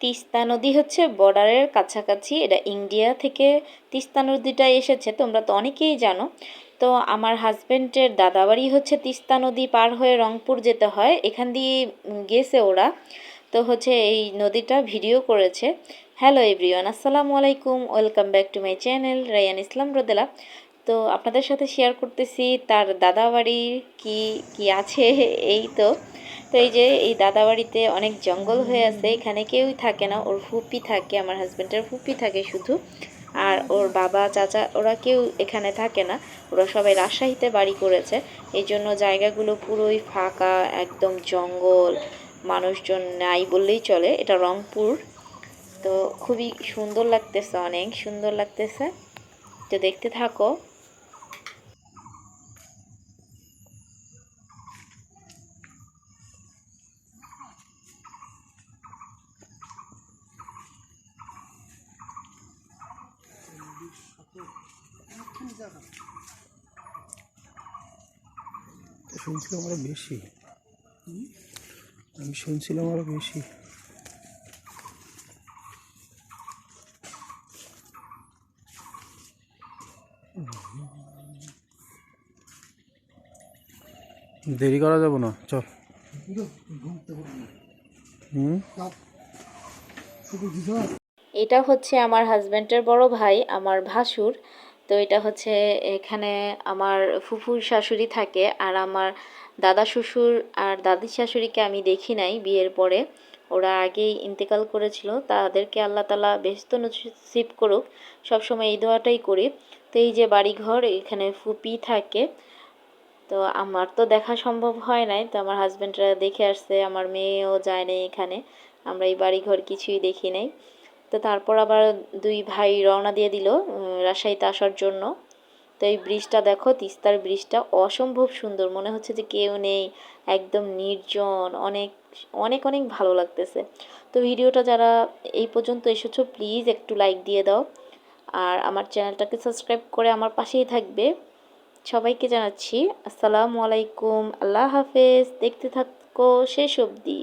তিস্তা নদী হচ্ছে বর্ডারের কাছাকাছি। এটা ইন্ডিয়া থেকে তিস্তা নদীটা এসেছে, তোমরা তো অনেকেই জানো। তো আমার হাজব্যান্ডের দাদাবাড়ি হচ্ছে তিস্তা নদী পার হয়ে রংপুর যেতে হয়, এখান দিয়ে গেছে ওরা। তো হচ্ছে এই নদীটা ভিডিও করেছে। হ্যালো এভরিওয়ান, আসসালামু আলাইকুম, welcome back to my channel Rayan Islam Rodela. তো আপনাদের সাথে শেয়ার করতেছি তার দাদাবাড়ির কি কি আছে এই তো। তো এই যে এই দাদাবাড়িতে অনেক জঙ্গল হয়ে আছে, এখানে কেউই থাকে না, ওর ফুপি থাকে, আমার হাজব্যান্ডের ফুপি থাকে শুধু। আর ওর বাবা চাচা ওরা কেউ এখানে থাকে না, ওরা সবাই রাজশাহীতে বাড়ি করেছে। এই জন্য জায়গাগুলো পুরোই ফাঁকা, একদম জঙ্গল, মানুষজন নাই বললেই চলে। এটা রংপুর। তো খুবই সুন্দর লাগতেছে, অনেক সুন্দর লাগতেছে। তো দেখতে থাকো। শুনছিলাম আরো বেশি, আমি শুনছিলাম আরো বেশি। দেরি করা যাবো না, চল। এটা হচ্ছে আমার হাজব্যান্ডের বড় ভাই, আমার ভাসুর। তো এটা হচ্ছে এখানে আমার ফুফুর শাশুড়ি থাকে। আর আমার দাদা শ্বশুর আর দাদি শাশুড়িকে আমি দেখি নাই বিয়ের পরে, ওরা আগেই ইন্তেকাল করেছিল। তাদেরকে আল্লাহ তালা বেহেশত নসিব করুক, সবসময় এই দোয়াটাই করি। তো এই যে বাড়িঘর, এখানে ফুপি থাকে। তো আমার তো দেখা সম্ভব হয় নাই, তো আমার হাজব্যান্ডরা দেখে আসছে, আমার মেয়েও যায় নাই এখানে। আমরা এই বাড়িঘর কিছুই দেখি নাই। তো তারপর আবার দুই ভাই রওনা দিয়ে দিল রাজশাহীতে আসার জন্য। তো এই ব্রিজটা দেখো, তিস্তার ব্রিজটা অসম্ভব সুন্দর, মনে হচ্ছে যে কেউ নেই, একদম নির্জন, অনেক অনেক অনেক ভালো লাগতেছে। তো ভিডিওটা যারা এই পর্যন্ত এসেছো প্লিজ একটু লাইক দিয়ে দাও, আর আমার চ্যানেলটাকে সাবস্ক্রাইব করে আমার পাশেই থাকবে। সবাইকে জানাচ্ছি আসসালামু আলাইকুম, আল্লাহ হাফেজ, দেখতে থাকো শেষ অবধি।